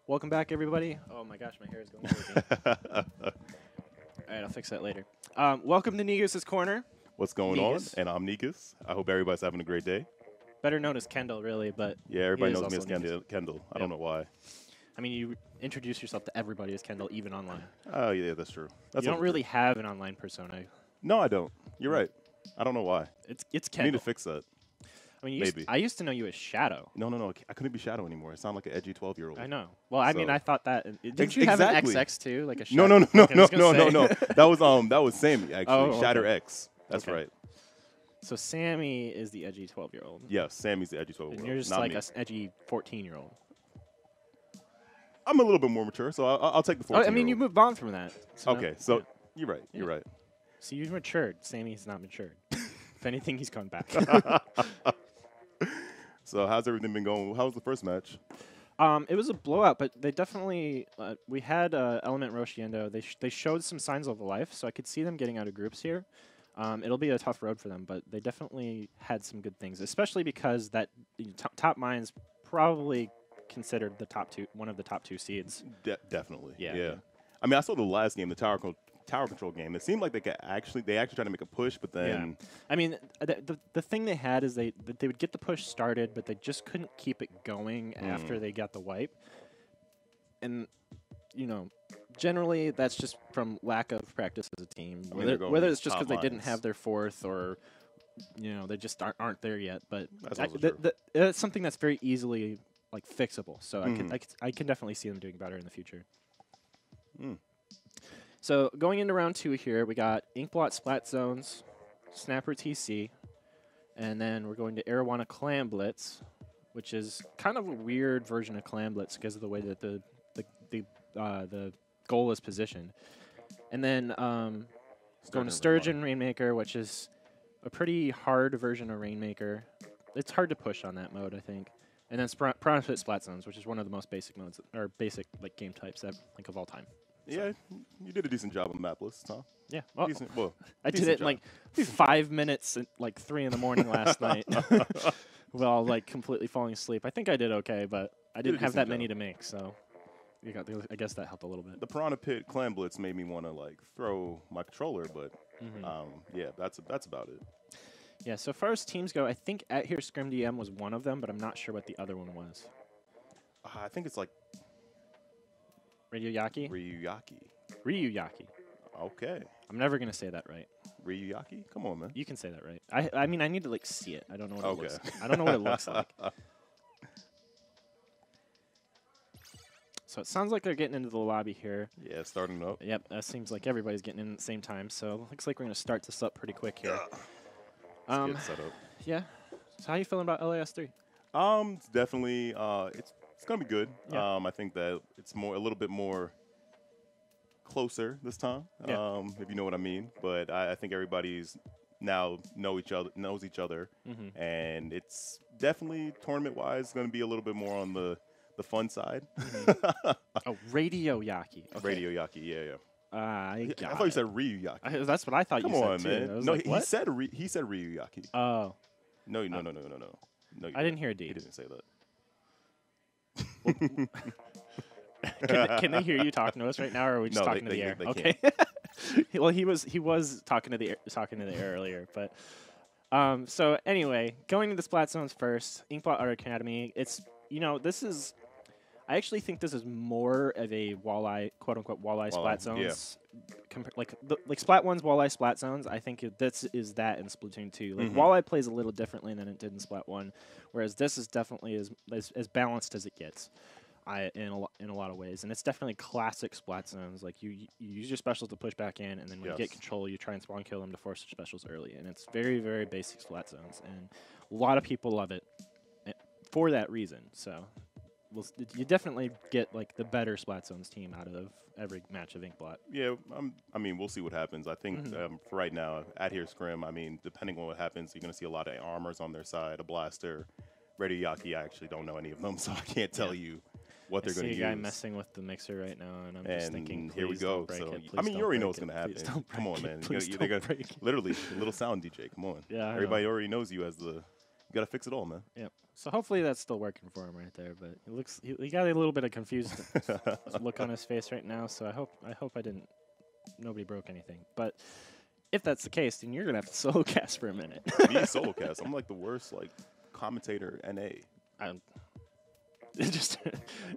Welcome back, everybody. Oh my gosh, my hair is going crazy. All right, I'll fix that later. Welcome to Negus' Corner. What's going Negus. on? And I'm Negus. I hope everybody's having a great day. Better known as Kendall, really, but Yeah, everybody he is knows me as also Negus. Kendall. I don't know why. I mean, you introduce yourself to everybody as Kendall, even online. Oh, yeah, that's true. That's You don't also really true. have an online persona. No, I don't. You're right. I don't know why. It's I need Kendall. to fix that. I mean, maybe. I used to know you as Shadow. No. I couldn't be Shadow anymore. I sound like an edgy 12-year-old. I know. Well, I mean, So- I thought that. Didn't you have an Exactly. XX too, like a Shadow? No. Okay, I was gonna say. That was Sammy actually. Oh, okay. Shatter X. That's Okay. right. So Sammy is the edgy 12-year-old. Yes, Sammy's the edgy 12-year-old. And you're just not like me. an edgy 14-year-old. I'm a little bit more mature, so I'll take the 14-year-old. I mean, you moved on from that. So Okay, now- so yeah. you're right. You're right. So you've matured. Sammy's not matured. If anything, he's gone back. So how's everything been going? How was the first match? It was a blowout, but they definitely we had Element Roshiendo. They showed some signs of life, so I could see them getting out of groups here. It'll be a tough road for them, but they definitely had some good things, especially because that Top Mind's probably considered the one of the top two seeds. Definitely. Yeah. I mean, I saw the last game, the tower control game. It seemed like they actually tried to make a push, but then I mean, the thing they had is they would get the push started, but they just couldn't keep it going after they got the wipe. And generally that's just from lack of practice as a team. I mean, they're going Whether it's just top because they didn't lines. have their fourth or they just aren't there yet. But That's also true. it's something that's very easily fixable. So Mm-hmm. I can definitely see them doing better in the future. Mm. So going into round 2 here, we got Inkblot Splat Zones, Snapper TC, and then we're going to Arowana Clam Blitz, which is kind of a weird version of Clam Blitz because of the way that the goal is positioned. And then going to Sturgeon Rainmaker, which is a pretty hard version of Rainmaker. It's hard to push on that mode, I think. And then Piranha Pit Splat Zones, which is one of the most basic modes, or basic game types of all time. Yeah, you did a decent job on the map list, huh? Yeah, well, I did decent it in job. 5 minutes at 3 in the morning last night while completely falling asleep. I think I did okay, but I didn't have that decent many job. to make, so I guess that helped a little bit. The Piranha Pit Clam Blitz made me want to throw my controller, but yeah, that's about it. Yeah, so far as teams go, I think At Here Scrim DM was one of them, but I'm not sure what the other one was. I think it's like Radioyaki? Ryuyaki. Ryuyaki. Okay, I'm never going to say that right. Ryuyaki. Come on, man. You can say that right. I mean, I need to see it. I don't know what Okay. it looks. I don't know what it looks like. So it sounds like they're getting into the lobby here. Yeah, starting up. Yep, that seems like everybody's getting in at the same time. So looks like we're going to start this up pretty quick here. Let's get set up. Yeah. So how you feeling about LAS3? It's definitely it's gonna be good. Yeah. I think that it's a little bit more closer this time. Yeah. If you know what I mean. But I think everybody's now knows each other, and it's definitely tournament wise going to be a little bit more on the fun side. Oh, Radioyaki. Okay. Radioyaki, yeah. I thought you said Ryuyaki. That's what I thought Come you on, said too. man. I was No, like, he what? said Ryuyaki. Oh, No. No, you I didn't hear a D. He didn't say that. Can they hear you talking to us right now, or are we just No, talking to they the air? can't. Okay. Well, he was talking to the air earlier, but so anyway, going into Splat Zones first, Inkblot Art Academy. It's this is. I actually think this is more of a walleye, quote unquote walleye Splat Zones. Like Splat 1's walleye Splat Zones. I think this is that in Splatoon 2. Like walleye plays a little differently than it did in Splat 1, whereas this is definitely as balanced as it gets. In a lot of ways, and it's definitely classic Splat Zones. Like you use your specials to push back in, and then when you get control, you try and spawn kill them to force your specials early. And it's very, very basic Splat Zones, and a lot of people love it for that reason. So you definitely get the better Splat Zones team out of every match of Inkblot. Yeah, I mean, we'll see what happens. I think for right now, At Here Scrim, I mean, depending on what happens, you're going to see a lot of armors on their side, a blaster. Radioyaki, I actually don't know any of them, so I can't tell you what they're going to use. I see a guy messing with the mixer right now, and I'm just thinking, here we please go. don't break So, it. I mean, you already know Please what's don't going to break it. happen. Please Come don't on, break man. it. Please They're don't gonna break it. literally, a little sound DJ. Come on. Yeah, I Everybody already knows you as the You got to fix it all, man. Yeah. So hopefully that's still working for him right there. But it looks he got a little bit of confused look on his face right now. So I hope nobody broke anything. But if that's the case, then you're gonna have to solo cast for a minute. Me solo cast. I'm like the worst commentator NA.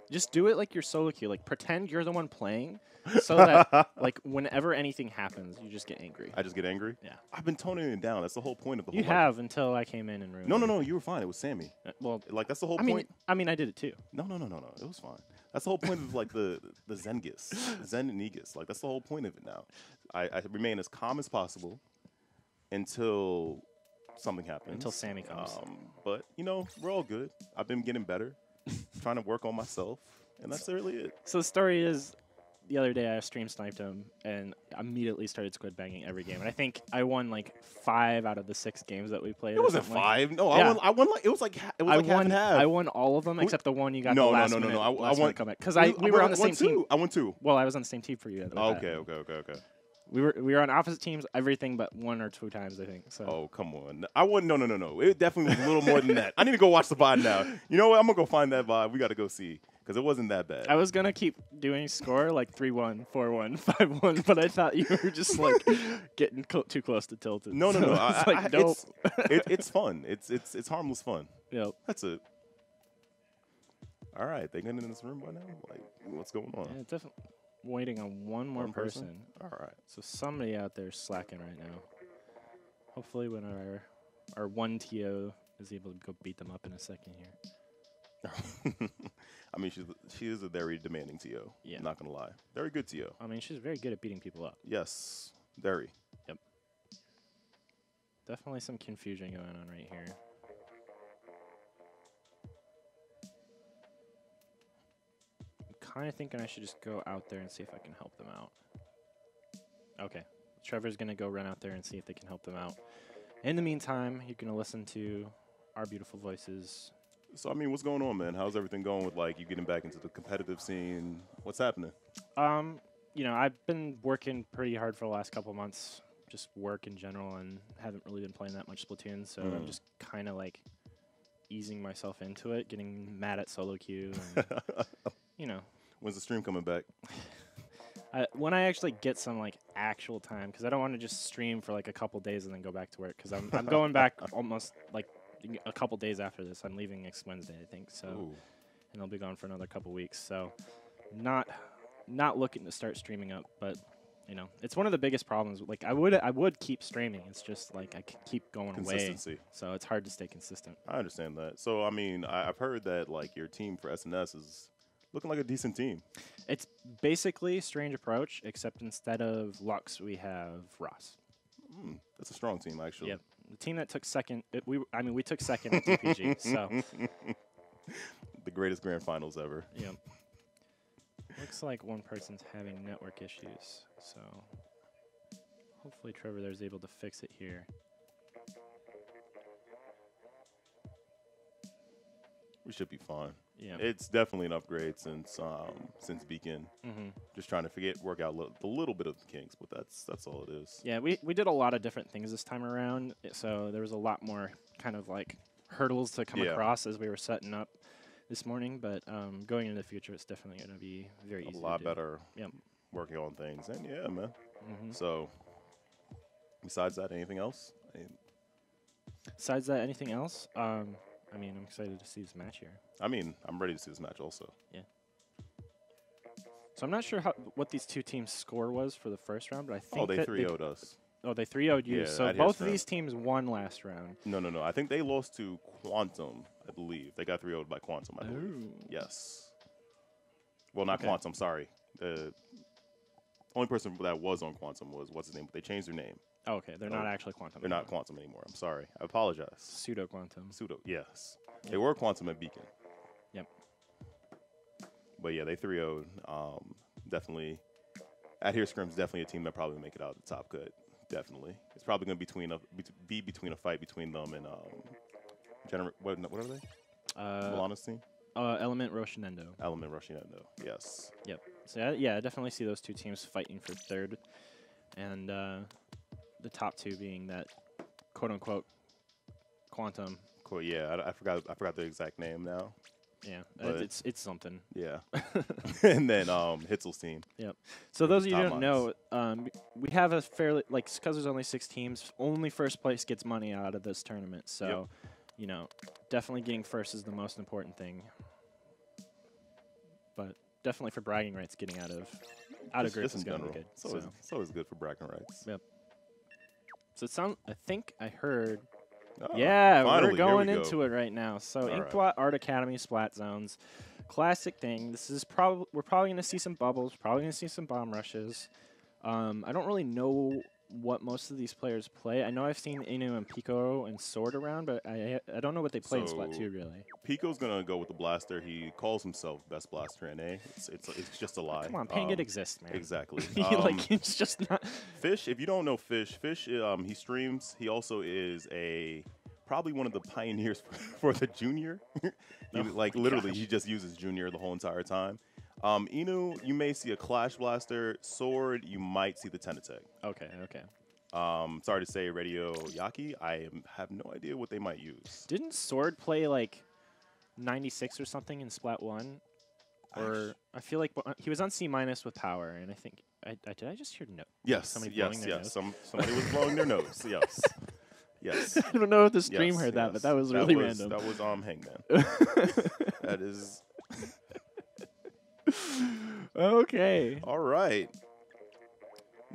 Just do it like you're solo queue. Like pretend you're the one playing, so that like whenever anything happens, you just get angry. I just get angry. Yeah. I've been toning it down. That's the whole point of the whole. You have until I came in and ruined. No. You were fine. It was Sammy. Well, that's the whole point. I mean, I did it too. No. It was fine. That's the whole point of the Zengus, Zen and Negus. Like that's the whole point of it now. I remain as calm as possible until something happens. Until Sammy comes. But we're all good. I've been getting better, trying to work on myself, and that's really it. So the story is, the other day I stream sniped him and immediately started squid banging every game, and I think I won like 5 out of the 6 games that we played. It wasn't 5. No, yeah. I won like it was like half and half. I won all of them except the one you got. No. I won comeback because we were on the same team. I won 2. Well, I was on the same team for you. Okay. We were on opposite teams everything but 1 or 2 times, I think. So. Oh, come on. I won. No. It definitely was a little more than that. I need to go watch the VOD now. You know what? I'm going to go find that VOD. We got to go see because it wasn't that bad. I was going to keep doing score like 3-1, 4-1, 5-1, but I thought you were just like getting too close to tilted. No. Nope. It's fun. It's harmless fun. Yep. That's it. All right. They getting in this room by now? Like, what's going on? Yeah, definitely. Waiting on one more person. All right. So somebody out there is slacking right now. Hopefully when our one TO is able to go beat them up in a second here. I mean, she is a very demanding TO. Yeah. Not going to lie. Very good TO. I mean, she's very good at beating people up. Yes. Very. Yep. Definitely some confusion going on right here. Kind of thinking I should just go out there and see if I can help them out. Okay. Trevor's going to go run out there and see if they can help them out. In the meantime, you're going to listen to our beautiful voices. So, I mean, what's going on, man? How's everything going with, you getting back into the competitive scene? What's happening? I've been working pretty hard for the last couple months, just work in general, and haven't really been playing that much Splatoon, so I'm just kind of, easing myself into it, getting mad at solo queue, and, When's the stream coming back? When I actually get some actual time, because I don't want to just stream for a couple days and then go back to work. Because I'm going back almost a couple days after this. I'm leaving next Wednesday, I think. So, and I'll be gone for another couple weeks. So, not looking to start streaming up, but it's one of the biggest problems. I would keep streaming. It's just I keep going away. So it's hard to stay consistent. I understand that. So I mean, I've heard that your team for SNS is looking like a decent team. It's basically Strange Approach, except instead of Lux, we have Ross. That's a strong team, actually. Yep. The team that took second, we took second at DPG, so. The greatest grand finals ever. Yep. Looks like one person's having network issues, so hopefully Trevor there is able to fix it here. We should be fine. Yeah. It's definitely an upgrade since Beacon. Just trying to work out a little bit of the kinks, but that's all it is. Yeah, we did a lot of different things this time around, so there was a lot more kind of hurdles to come across as we were setting up this morning. But going into the future, it's definitely going to be very easy. A lot to do. better. Yep. Working on things, and yeah, man. So, besides that, anything else? Besides that, anything else? I mean, I'm excited to see this match here. I mean, I'm ready to see this match also. Yeah. So I'm not sure what these two teams' score was for the first round, but I think they 3-0'd us. Oh, they 3-0'd you. Yeah, so both of these teams won last round. No. I think they lost to Quantum, I believe. They got 3-0'd by Quantum, I believe. Ooh. Yes. Well, not Quantum, sorry. The only person that was on Quantum was, what's his name? But they changed their name. Oh, okay, they're not actually Quantum. They're not Quantum anymore. I'm sorry. I apologize. Pseudo-Quantum. Yes. Yep. They were Quantum at Beacon. Yep. But yeah, they 3-0'd. Definitely. At Here Scrim's definitely a team that probably make it out of the top cut. Definitely. It's probably going to be between a fight between them and what are they? Milana's team? Element Roshinendo. Element Roshinendo, yes. Yep. So yeah, I definitely see those two teams fighting for third. And the top two being that quote-unquote Quantum Cool. Yeah, I forgot the exact name now. Yeah, But it's something. yeah. And then Hitzel's team. Yep. So those of you who top don't know, we have a fairly because there's only 6 teams. Only first place gets money out of this tournament. So, you know, definitely getting first is the most important thing. But definitely for bragging rights, getting out of groups is going to be good. It's always good for bragging rights. Yep. So it sounds. I think I heard. Oh, Yeah, finally, we're going here we into go. it right now. So All Inkblot Art Academy Splat Zones, classic thing. This is we're probably going to see some bubbles, probably going to see some bomb rushes. I don't really know what most of these players play. I know I've seen Inu and Pico and Sword around, but I don't know what they play in Splat 2 really. Pico's gonna go with the blaster. He calls himself best blaster in A. It's just a lie. Come on, Pang, it exists, man. Exactly. Like it's just not. Fish, if you don't know Fish, he streams. He also is probably one of the pioneers for the junior. Literally, he just uses junior the whole entire time. Inu, you may see a Clash Blaster. Sword, you might see the Tenatech. Okay. Sorry to say, Radioyaki, I have no idea what they might use. Didn't Sword play like 96 or something in Splat 1? Or I feel like he was on C- with power, and I think did I just hear no? Yes, Somebody blowing their nose? Somebody was blowing their nose. Yes, yes. I don't know if the stream heard that, but that was really random. That was Hangman. That is. Okay. All right.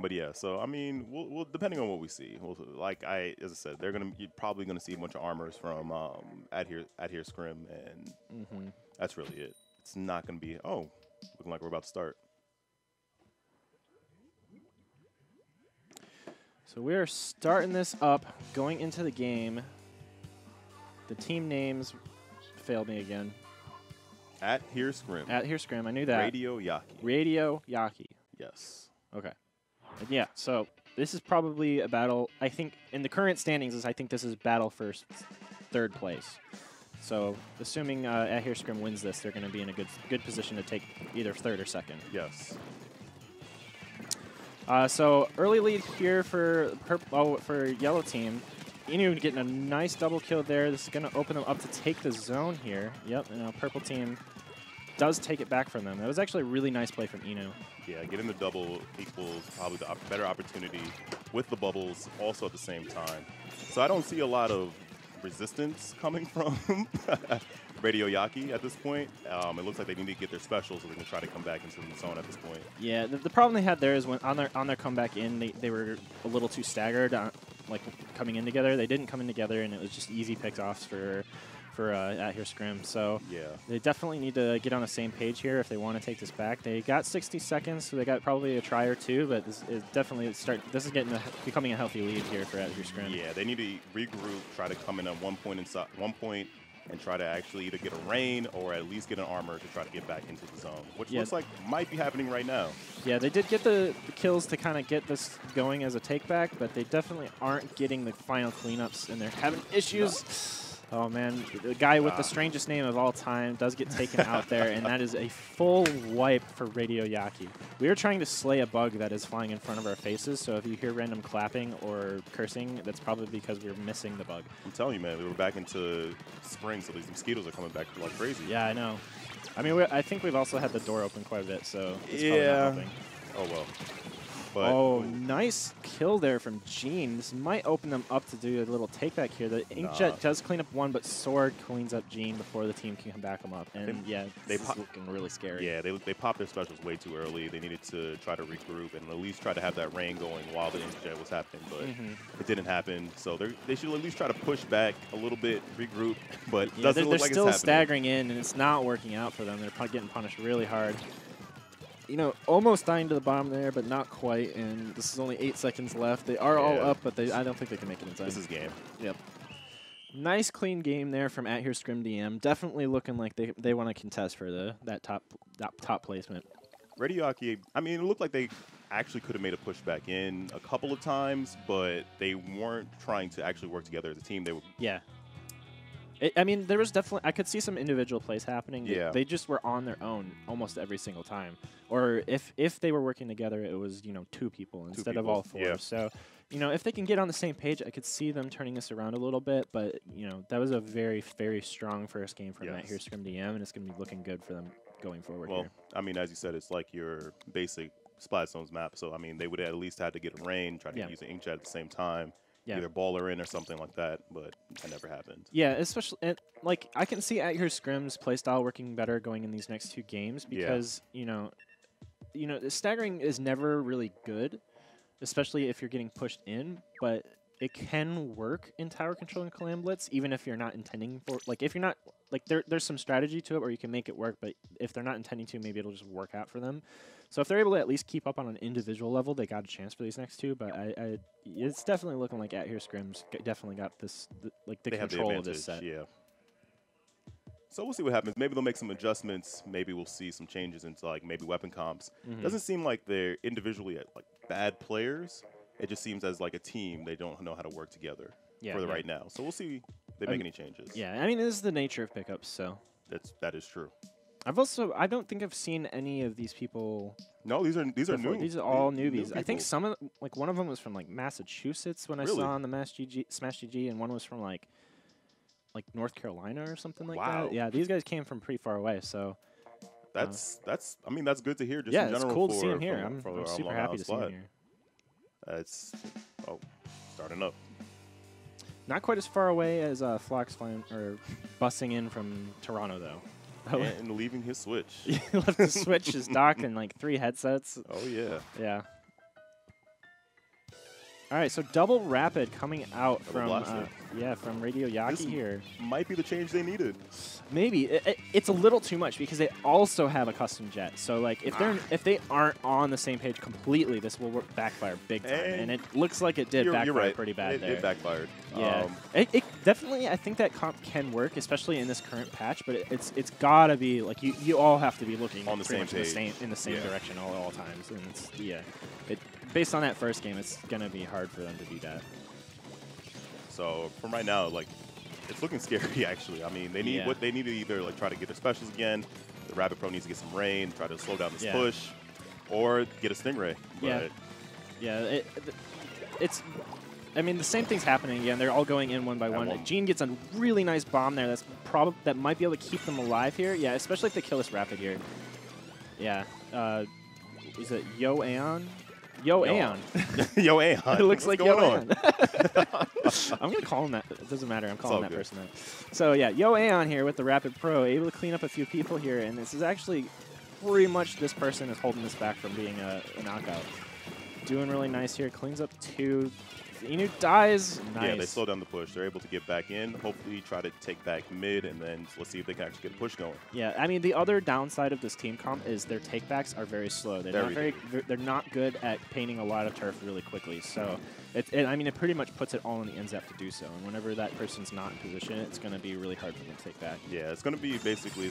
But yeah, so I mean, we'll depending on what we see, as I said, you're probably gonna see a bunch of armors from Adhere Scrim, and that's really it. It's not gonna be looking like we're about to start. So we are starting this up, going into the game. The team names failed me again. Adhere Scrim. Adhere Scrim, I knew that. Radioyaki. Yes. Okay. Yeah, so this is probably a battle. I think in the current standings, I think this is battle for 3rd place. So assuming Adhere Scrim wins this, they're going to be in a good position to take either 3rd or 2nd. Yes. So early lead here for yellow team. Inu getting a nice double kill there. This is going to open them up to take the zone here. Yep, and purple team does take it back from them. That was actually a really nice play from Inu. Yeah, getting the double equals probably the better opportunity with the bubbles also at the same time. So I don't see a lot of resistance coming from Radioyaki at this point. It looks like they need to get their special so they can try to come back into the zone at this point. Yeah, the problem they had there is when on their comeback in, they were a little too staggered, like coming in together. They didn't come in together, and it was just easy pickoffs for Adhere Scrim. So yeah, they definitely need to get on the same page here if they want to take this back. They got 60 seconds, so they got probably a try or two, but this is definitely This is becoming a healthy lead here for Adhere Scrim. Yeah, they need to regroup, try to come in at one point, and try to actually either get a rain or at least get an armor to try to get back into the zone, which looks like might be happening right now. Yeah, they did get the kills to kind of get this going as a take-back, but they definitely aren't getting the final cleanups, and they're having issues. No. Oh, man, the guy with the strangest name of all time does get taken out there, and that is a full wipe for Radioyaki. We are trying to slay a bug that is flying in front of our faces, so if you hear random clapping or cursing, that's probably because we're missing the bug. I'm telling you, man, we were back into spring, so these mosquitoes are coming back like crazy. Yeah, I know. I mean, I think we've also had the door open quite a bit, so it's probably not helping. Oh, well. But oh, nice kill there from Gene. This might open them up to do a little take-back here. The Inkjet does clean up one, but Sword cleans up Gene before the team can come back him up. And, this is looking really scary. Yeah, they popped their specials way too early. They needed to try to regroup and at least try to have that rain going while the Inkjet was happening, but it didn't happen. So they should at least try to push back a little bit, regroup, but it doesn't look like it's happening. They're still staggering in, and it's not working out for them. They're probably getting punished really hard. Almost dying to the bomb there, but not quite. And this is only 8 seconds left. They are all up, but I don't think they can make it in time. This is game. Yep. Nice, clean game there from Adhere Scrim DM. Definitely looking like they want to contest for that top placement. Radioyaki, I mean, it looked like they actually could have made a push back in a couple of times, but they weren't trying to actually work together as a team. They were I mean, there was definitely, I could see some individual plays happening. Yeah. They just were on their own almost every single time. Or if they were working together, it was, 2 people instead of all 4. Yeah. So you know, if they can get on the same page, I could see them turning this around a little bit. But, you know, that was a very, very strong first game from that here Scrim DM, and it's going to be looking good for them going forward Well, here. I mean, as you said, it's like your basic Splat Zones map. So, I mean, they would at least have to get a rain, try to use an inkjet at the same time, either baller in or something like that, but that never happened. Yeah, especially, like, I can see At Your Scrim's playstyle working better going in these next 2 games because, you know, the staggering is never really good, especially if you're getting pushed in, but it can work in tower control and Calam Blitz, even if you're not intending for, like, if you're not, like, there's some strategy to it where you can make it work, but if they're not intending to, maybe it'll just work out for them. So if they're able to at least keep up on an individual level, they got a chance for these next 2, but it's definitely looking like At Here Scrim's definitely got this, the control of this set. Yeah. So we'll see what happens. Maybe they'll make some adjustments. Maybe we'll see some changes into, like, maybe weapon comps. Doesn't seem like they're individually, like, bad players. It just seems as, like, a team, they don't know how to work together for right now. So we'll see if they make any changes. Yeah, I mean, this is the nature of pickups, so. That is true. I don't think I've seen any of these people. No, these are new. These are all newbies. I think some of, like, one of them was from, like, Massachusetts when I saw on the Smash GG, and one was from, like North Carolina or something like that. Yeah, these guys came from pretty far away, so. That's I mean, that's good to hear. Just yeah, in general it's cool to see him here. I'm super happy to see him here. It's starting up. Not quite as far away as Flox flying or bussing in from Toronto though. And leaving his Switch. He left the Switch, his dock, and like 3 headsets. Oh yeah. Yeah. All right, so double rapid coming out from Radioyaki here. Might be the change they needed. Maybe it's a little too much because they also have a custom jet. So like if they aren't on the same page completely, this will backfire big time. And it looks like it did backfire pretty bad there. It backfired. Yeah, it definitely. I think that comp can work, especially in this current patch. But it's gotta be like you all have to be looking on the same page, in the same direction all times. And it's, based on that first game, it's going to be hard for them to do that. So from right now, like, it's looking scary, actually. I mean, they need what they need to either like try to get their specials again. The Rapid Pro needs to get some rain, try to slow down this push, or get a Stingray. But it's. I mean, the same thing's happening again. They're all going in one by one. Gene gets a really nice bomb there. That might be able to keep them alive here. Yeah, especially if they kill this Rapid here. Yeah. Is it Yo Aeon? Yo Aeon. Yo Aeon. It looks What's like Yo Aeon. I'm going to call him that. It doesn't matter. I'm calling that person that. So, yeah, Yo Aeon here with the Rapid Pro, able to clean up a few people here. And this is actually pretty much this person is holding this back from being a knockout. Doing really nice here. Cleans up 2. Inu dies. Nice. Yeah, they slow down the push. They're able to get back in, hopefully try to take back mid, and then let's see if they can actually get a push going. Yeah, I mean, the other downside of this team comp is their takebacks are very slow. They're not good at painting a lot of turf really quickly. So, I mean, it pretty much puts it all in the NZAP to do so. And whenever that person's not in position, it's going to be really hard for them to take back. Yeah, it's going to be basically,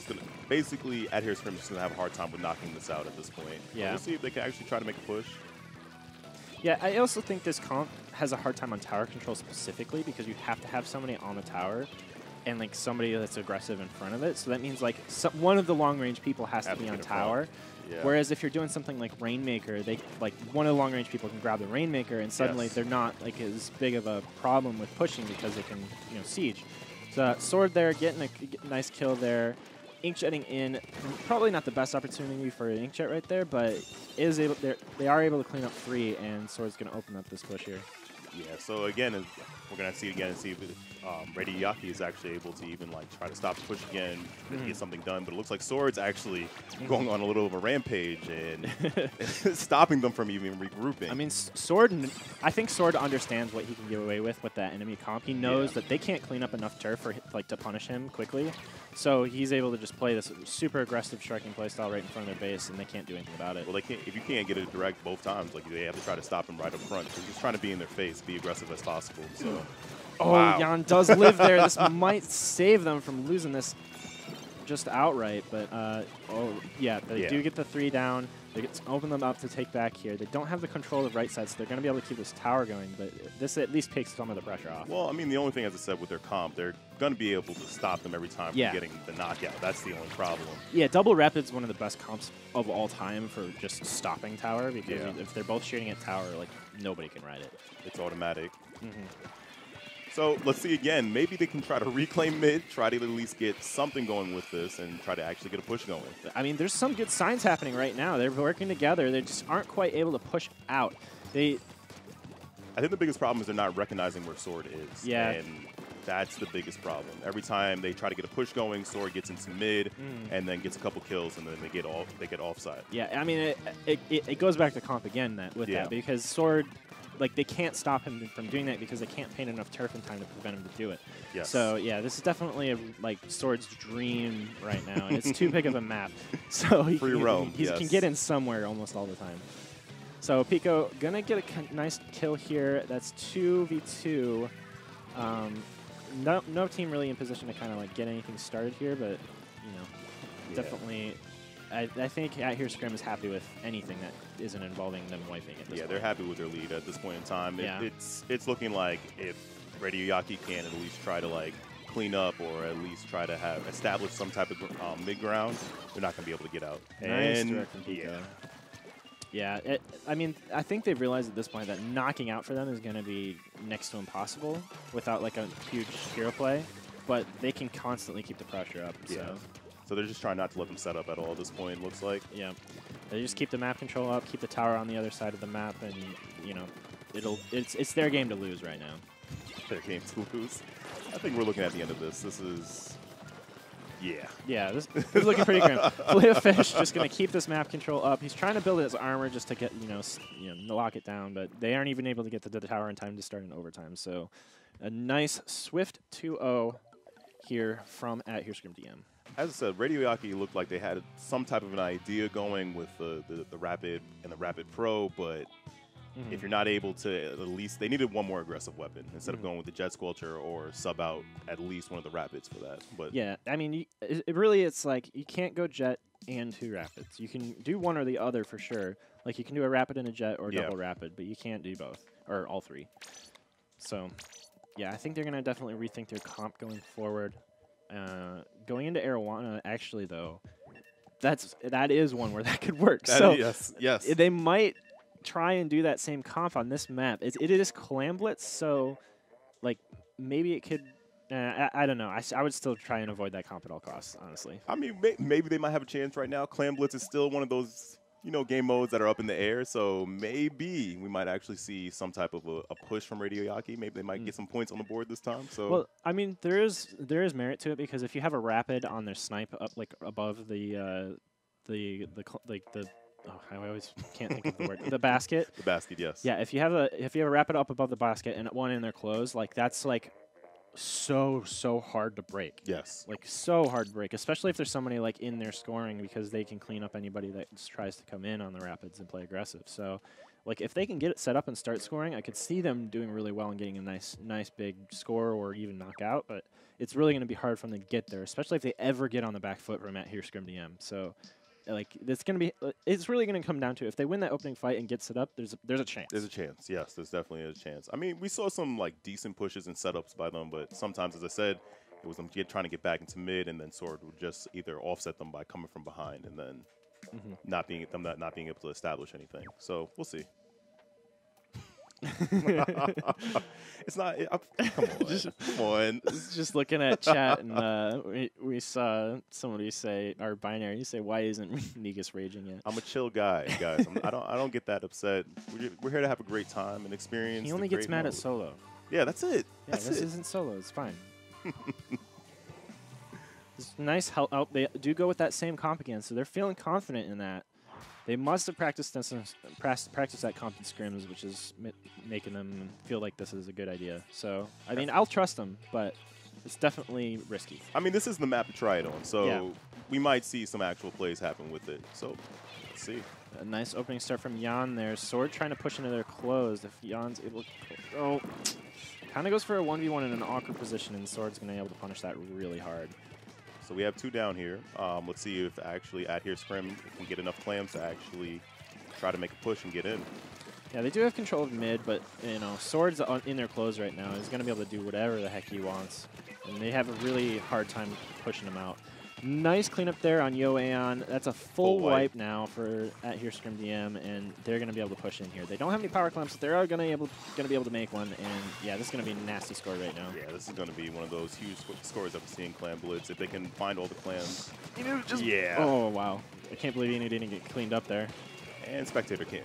At Here Scrim is going to have a hard time with knocking this out at this point. Yeah. But we'll see if they can actually try to make a push. Yeah, I also think this comp has a hard time on tower control specifically because you have to have somebody on the tower and like somebody that's aggressive in front of it. So that means like one of the long range people has to be on tower. Yeah. Whereas if you're doing something like Rainmaker, one of the long range people can grab the Rainmaker and suddenly they're not like as big of a problem with pushing because they can siege. So Sword there, getting a nice kill there. Inkjetting in, probably not the best opportunity for an Inkjet right there, but they are able to clean up 3, and Sword's going to open up this push here. Yeah, so again, we're going to see it again and see if Radioyaki is actually able to even like try to stop the push again and get something done. But it looks like Sword's actually going on a little of a rampage and stopping them from even regrouping. I mean, I think Sword understands what he can get away with that enemy comp. He knows that they can't clean up enough turf for to punish him quickly. So he's able to just play this super aggressive striking playstyle right in front of their base, and they can't do anything about it. Well, they can't. If you can't get it direct both times, like they have to try to stop him right up front. So he's just trying to be in their face, be aggressive as possible. So, Jan does live there. This might save them from losing this. just outright, but oh yeah, they do get the 3 down. They get to open them up to take back here. They don't have the control of the right side, so they're going to be able to keep this tower going, but this at least takes some of the pressure off. Well, I mean, the only thing, as I said, with their comp, they're going to be able to stop them every time from getting the knockout. That's the only problem. Yeah, double rapid's one of the best comps of all time for just stopping tower, because if they're both shooting at tower, like, nobody can ride it. It's automatic. So let's see again. Maybe they can try to reclaim mid, try to at least get something going with this, and try to actually get a push going. I mean, there's some good signs happening right now. They're working together. They just aren't quite able to push out. I think the biggest problem is they're not recognizing where Sword is. Yeah. And that's the biggest problem. Every time they try to get a push going, Sword gets into mid and then gets a couple kills, and then they get offside. Yeah, I mean, it goes back to comp again that because Sword, like, they can't stop him from doing that because they can't paint enough turf in time to prevent him to do it. Yes. So yeah, this is definitely like Sword's dream right now, and it's too big of a map, so he can get in somewhere almost all the time. So Pico gonna get a nice kill here. That's 2v2. No team really in position to kind of like get anything started here, but you know, definitely. I think At Here Scrim is happy with anything that isn't involving them wiping at this point. They're happy with their lead at this point in time. It's looking like if Radioyaki can at least try to like clean up or at least try to establish some type of mid ground, they're not going to be able to get out. Nice direct from Pico. Yeah, I mean, I think they've realized at this point that knocking out for them is going to be next to impossible without like a huge hero play, but they can constantly keep the pressure up. So they're just trying not to let them set up at all at this point, it looks like. Yeah. They just keep the map control up, keep the tower on the other side of the map, and, you know, it's their game to lose right now. Their game to lose. I think we're looking at the end of this. This is... Yeah, this is looking pretty grim. Fish just going to keep this map control up. He's trying to build his armor just to get, lock it down, but they aren't even able to get to the tower in time to start in overtime. So a nice swift 2-0 here from At Here Scrim DM. As I said, Radioyaki looked like they had some type of an idea going with the Rapid and the Rapid Pro, but if you're not able to, at least they needed one more aggressive weapon instead of going with the Jet Squelcher or sub out at least one of the Rapids for that. But yeah, I mean, it's like you can't go Jet and 2 Rapids. You can do one or the other for sure. Like you can do a Rapid and a Jet or double Rapid, but you can't do both or all 3. So yeah, I think they're going to definitely rethink their comp going forward. Going into Arowana, actually, though, that is one where that could work. Yes. They might try and do that same comp on this map. It is Clamblitz, so like maybe it could. I don't know. I would still try and avoid that comp at all costs, honestly. I mean, maybe they might have a chance right now. Clamblitz is still one of those game modes that are up in the air, so maybe we might actually see some type of a push from Radioyaki. Maybe they might get some points on the board this time. So well, I mean, there is merit to it because if you have a Rapid on their snipe up like above I always can't think of the word. The basket. The basket, yes. Yeah, if you have a Rapid up above the basket and one in their close, like that's like so hard to break. Yes. Like so hard to break, especially if there's somebody like in there scoring because they can clean up anybody that tries to come in on the Rapids and play aggressive. So like if they can get it set up and start scoring, I could see them doing really well and getting a nice big score or even knockout, but it's really going to be hard for them to get there, especially if they ever get on the back foot from At Here Scrim DM. So like it's really going to come down to if they win that opening fight and get set up, there's a chance. There's a chance. Yes, there's definitely a chance. I mean, we saw some like decent pushes and setups by them, but sometimes, as I said, it was them trying to get back into mid, and then Sword would just either offset them by coming from behind, and then not being able to establish anything. So we'll see. It's not. Come on. Just looking at chat, and we saw somebody say, our binary say, "Why isn't Negus raging yet?" I'm a chill guy, guys. I don't get that upset. We're here to have a great time and experience. He only gets mad at solo. Yeah, that's it. Yeah, this isn't solo. It's fine. It's nice help out. They do go with that same comp again, so they're feeling confident in that. They must have practiced that comp in scrims, which is making them feel like this is a good idea. So, I mean, I'll trust them, but it's definitely risky. I mean, this is the map to try it on, so we might see some actual plays happen with it. So, let's see. A nice opening start from Jan there. Sword trying to push into their closed. If Jan's able to... kind of goes for a 1v1 in an awkward position, and Sword's going to be able to punish that really hard. So we have 2 down here. Let's see if actually at here Scrim can get enough clams to actually try to make a push and get in. Yeah, they do have control of mid, but, you know, Sword's in their clothes right now. He's going to be able to do whatever the heck he wants. And they have a really hard time pushing him out. Nice cleanup there on Yo Aeon. That's a full wipe now for at here Scrim DM, and they're going to be able to push in here. They don't have any power clamps, but they're going to be able to make one. And yeah, this is going to be a nasty score right now. Yeah, this is going to be one of those huge scores that we see in Clam Blitz. If they can find all the clams. Just yeah. Oh, wow. I can't believe Inu didn't get cleaned up there. And Spectator can.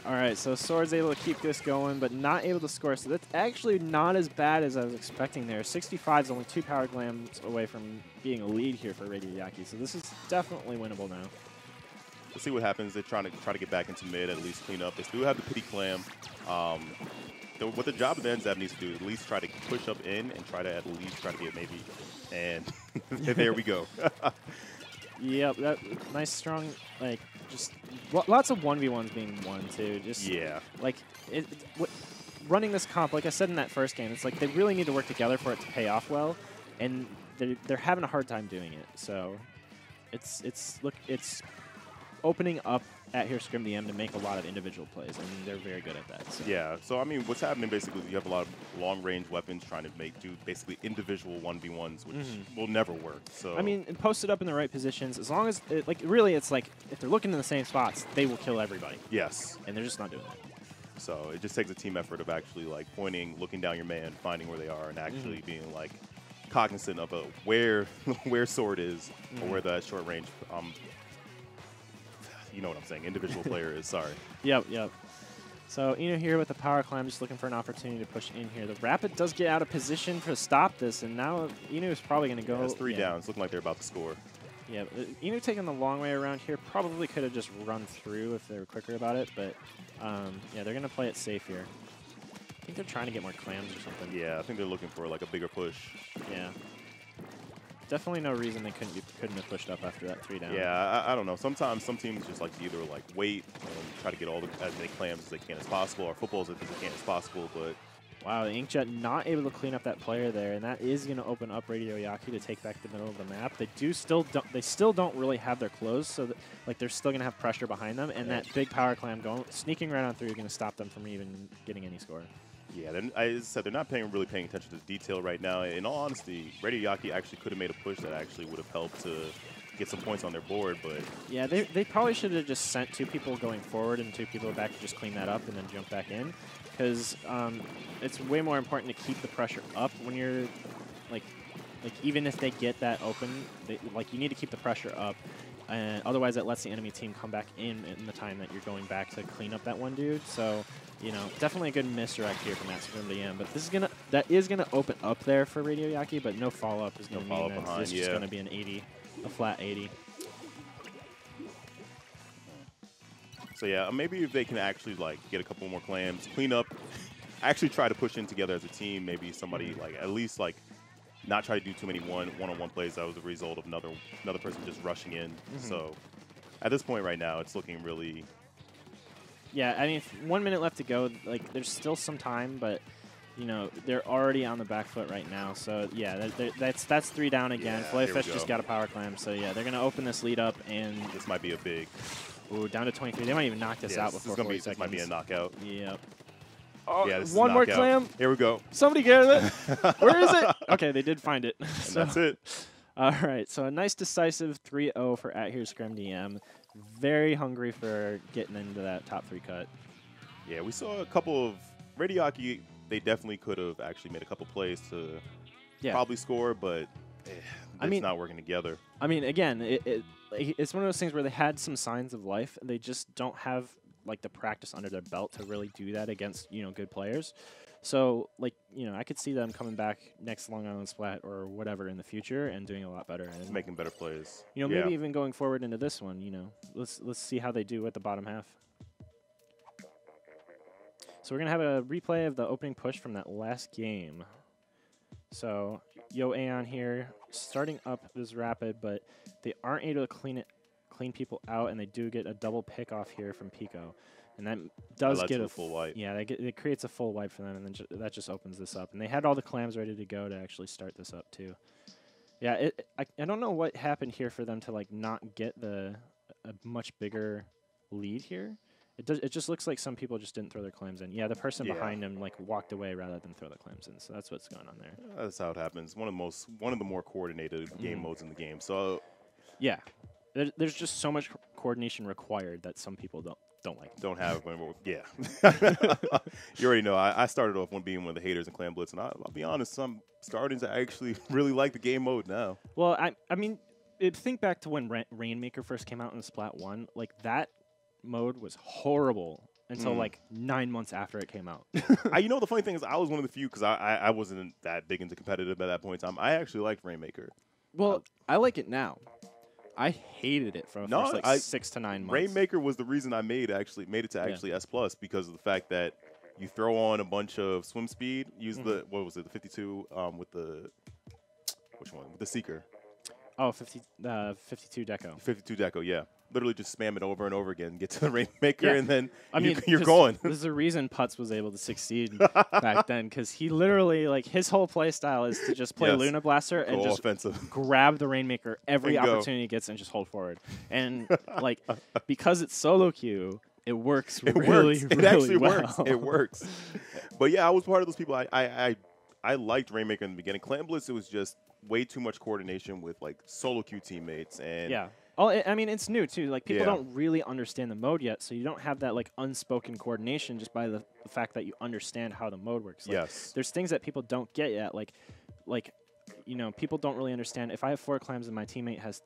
All right, so Sword's able to keep this going, but not able to score. So that's actually not as bad as I was expecting there. 65 is only 2 power clams away from being a lead here for Radioyaki. So this is definitely winnable now. We'll see what happens. They're trying to get back into mid, at least clean up. They still have the pity clam. What the job of the NZAP needs to do is at least try to push up in and try to at least try to get maybe. And there we go. Yep, that nice, strong, like, just lots of 1v1s being won, too. Just, yeah. Like, running this comp, like I said in that first game, it's like they really need to work together for it to pay off well, and they're having a hard time doing it. So it's opening up at here Scrim DM to make a lot of individual plays, and they're very good at that. So. Yeah, so I mean, what's happening basically is you have a lot of long-range weapons trying to do basically individual 1v1s, which will never work. So I mean, post it up in the right positions, as long as, really, it's like, if they're looking in the same spots, they will kill everybody. Yes. And they're just not doing that. So it just takes a team effort of actually, like, pointing, looking down your man, finding where they are, and actually being, like, cognizant of where Sword is or where that short range you know what I'm saying, individual player is, sorry. Yep. So Inu here with the power climb, just looking for an opportunity to push in here. The Rapid does get out of position to stop this, and now Inu is probably going to go. That's 3 downs, looking like they're about to score. Yeah, Inu taking the long way around here, probably could have just run through if they were quicker about it, but yeah, they're going to play it safe here. I think they're trying to get more clams or something. Yeah, I think they're looking for like a bigger push. Yeah. Definitely no reason they couldn't have pushed up after that 3 down. Yeah, I don't know. Sometimes some teams just like to either like wait and try to get as many clams as they can as possible, or footballs as they can as possible. But wow, the Inkjet not able to clean up that player there, and that is going to open up Radioyaki to take back the middle of the map. They still don't really have their clothes, so that, like, they're still going to have pressure behind them, and that big power clam sneaking right on through is going to stop them from even getting any score. Yeah, as I said, they're not really paying attention to detail right now. In all honesty, Radioyaki actually could have made a push that actually would have helped to get some points on their board, but yeah, they probably should have just sent 2 people going forward and 2 people back to just clean that up and then jump back in, because it's way more important to keep the pressure up when you're like even if they get that open, you need to keep the pressure up. And otherwise, it lets the enemy team come back in the time that you're going back to clean up that one dude. So, you know, definitely a good misdirect here from that Scrim DM. But that is gonna open up there for Radioyaki, but no follow up is gonna mean that this is just gonna be an 80, a flat 80. So yeah, maybe if they can actually like get a couple more clams, clean up, actually try to push in together as a team. Maybe somebody like at least like. Not try to do too many one-on-one plays. That was the result of another person just rushing in. So at this point right now, it's looking really. Yeah, I mean, 1 minute left to go. Like, there's still some time, but you know they're already on the back foot right now. So yeah, that's 3 down again. Yeah, Flayfish just got a power clam. So yeah, they're gonna open this lead up, and this might be a big. Ooh, down to 23. They might even knock this out before 40 seconds. This might be a knockout. Yep. Oh, yeah, this one is more knockout. clam. Here we go. Somebody get it. Where is it? Okay, they did find it. So, that's it. All right, so a nice decisive 3-0 for at here Scrim DM. Very hungry for getting into that top 3 cut. Yeah, we saw a couple of Radioyaki. They definitely could have actually made a couple plays to probably score, but it's not working together. I mean, again, it's one of those things where they had some signs of life. They just don't have like the practice under their belt to really do that against, you know, good players. So, like, you know, I could see them coming back next Long Island Splat or whatever in the future and doing a lot better and making better plays. You know, maybe even going forward into this one. You know, let's see how they do at the bottom half. So we're gonna have a replay of the opening push from that last game. So Yo Aeon here starting up this Rapid, but they aren't able to clean people out, and they do get a double pick off here from Pico. and that does lets get for a the full wipe. Yeah, it creates a full wipe for them, and then that just opens this up. And they had all the clams ready to go to actually start this up too. Yeah, I don't know what happened here for them to like not get a much bigger lead here. It just looks like some people just didn't throw their clams in. Yeah, the person behind them like walked away rather than throw the clams in. So that's what's going on there. That's how it happens. One of the more coordinated game modes in the game. So yeah, there's just so much coordination required that some people don't like. Don't have yeah. You already know. I started off being one of the haters in Clan Blitz, and I'll be honest, I'm starting to actually really like the game mode now. Well, I mean, think back to when Rainmaker first came out in Splat 1. Like that mode was horrible until like 9 months after it came out. You know, the funny thing is, I was one of the few because I wasn't that big into competitive at that point in time. I actually liked Rainmaker. Well, I like it now. I hated it for the first like 6 to 9 months. Rainmaker was the reason I made it to actually S+ because of the fact that you throw on a bunch of swim speed, use the 52 with the which one? With the Seeker. Oh, 52 Deco. 52 Deco, yeah. Literally just spam it over and over again, get to the Rainmaker, and then you're this, going. There's a reason Putz was able to succeed back then, because he literally, like, his whole play style is to just play Luna Blaster and just grab the Rainmaker every opportunity he gets and just hold forward. And, like, because it's solo queue, it works really It actually well. works. It works. But, yeah, I was part of those people. I liked Rainmaker in the beginning. Clan Blitz, it was just way too much coordination with, like, solo queue teammates. And yeah. Oh, I mean, it's new, too. Like, people don't really understand the mode yet, so you don't have that, like, unspoken coordination just by the fact that you understand how the mode works. Like, there's things that people don't get yet, like, you know, people don't really understand. If I have 4 clams and my teammate has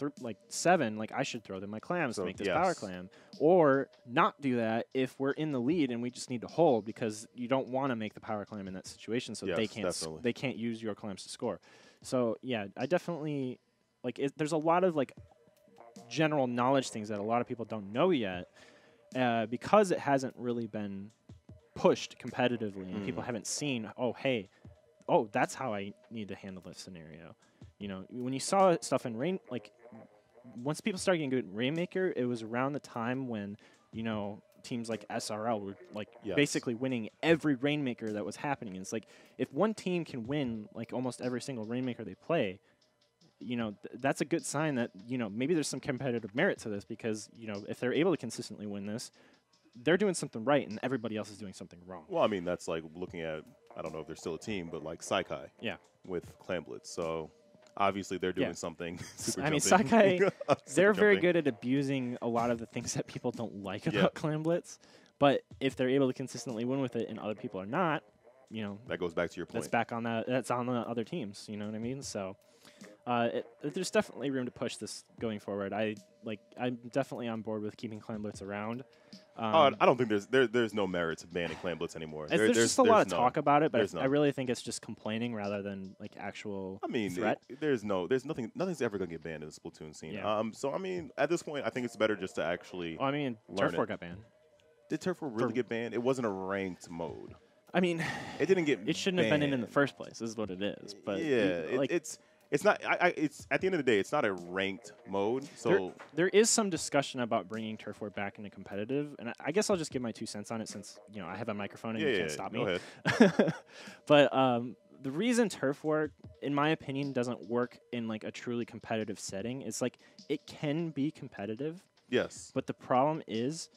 7, like, I should throw them my clams to make this power clam. Or not do that if we're in the lead and we just need to hold, because you don't want to make the power clam in that situation, so they can't use your clams to score. So, yeah, I definitely, like, there's a lot of, like, general knowledge things that a lot of people don't know yet because it hasn't really been pushed competitively and people haven't seen, that's how I need to handle this scenario. You know, when you saw stuff in once people started getting good at Rainmaker, it was around the time when, you know, teams like SRL were like basically winning every Rainmaker that was happening. And it's like, if one team can win like almost every single Rainmaker they play, you know, that's a good sign that, you know, maybe there's some competitive merit to this, because, you know, if they're able to consistently win this, they're doing something right and everybody else is doing something wrong. Well, I mean, that's like looking at, I don't know if they're still a team, but like Saikai with Clan Blitz. So obviously they're doing something super I mean, Saikai, they're very good at abusing a lot of the things that people don't like about Clan Blitz. But if they're able to consistently win with it and other people are not, you know. That goes back to your point. That's on the other teams, you know what I mean? So there's definitely room to push this going forward. I'm definitely on board with keeping Clan Blitz around. I don't think there's no merit to banning Clan Blitz anymore. There's just a lot of talk about it, but I really think it's just complaining rather than like actual threat. Nothing's ever gonna get banned in the Splatoon scene. Yeah. So I mean, at this point, I think it's better just to actually. Well, I mean, Turf War got banned. Did Turf War really get banned? It wasn't a ranked mode. I mean, it didn't get. It shouldn't have been in the first place. Is what it is. But it's not. It's at the end of the day, it's not a ranked mode. So there is some discussion about bringing Turf War back into competitive, and I guess I'll just give my 2 cents on it, since you know I have a microphone and you can't stop me. Go ahead. But the reason Turf War, in my opinion, doesn't work in like a truly competitive setting is like it can be competitive. Yes. But the problem is,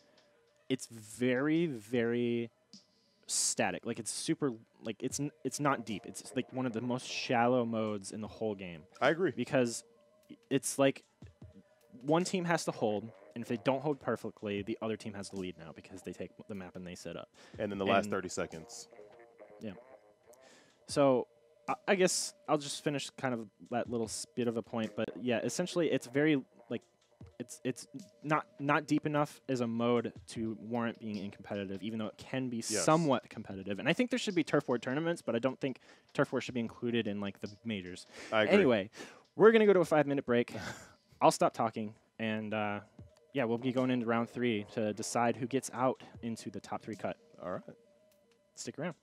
it's very, very static. Like, it's super, like, it's not deep. It's like one of the most shallow modes in the whole game. I agree. Because it's like one team has to hold, and if they don't hold perfectly, the other team has the lead now because they take the map and they set up. And then the last 30 seconds. Yeah. So I guess I'll just finish kind of that little bit of a point. But yeah, essentially it's very, like, it's not deep enough as a mode to warrant being in competitive, even though it can be somewhat competitive. And I think there should be Turf War tournaments, but I don't think Turf War should be included in like the majors. I agree. Anyway, we're gonna go to a 5-minute break. I'll stop talking, and we'll be going into round 3 to decide who gets out into the top 3 cut. All right. Stick around.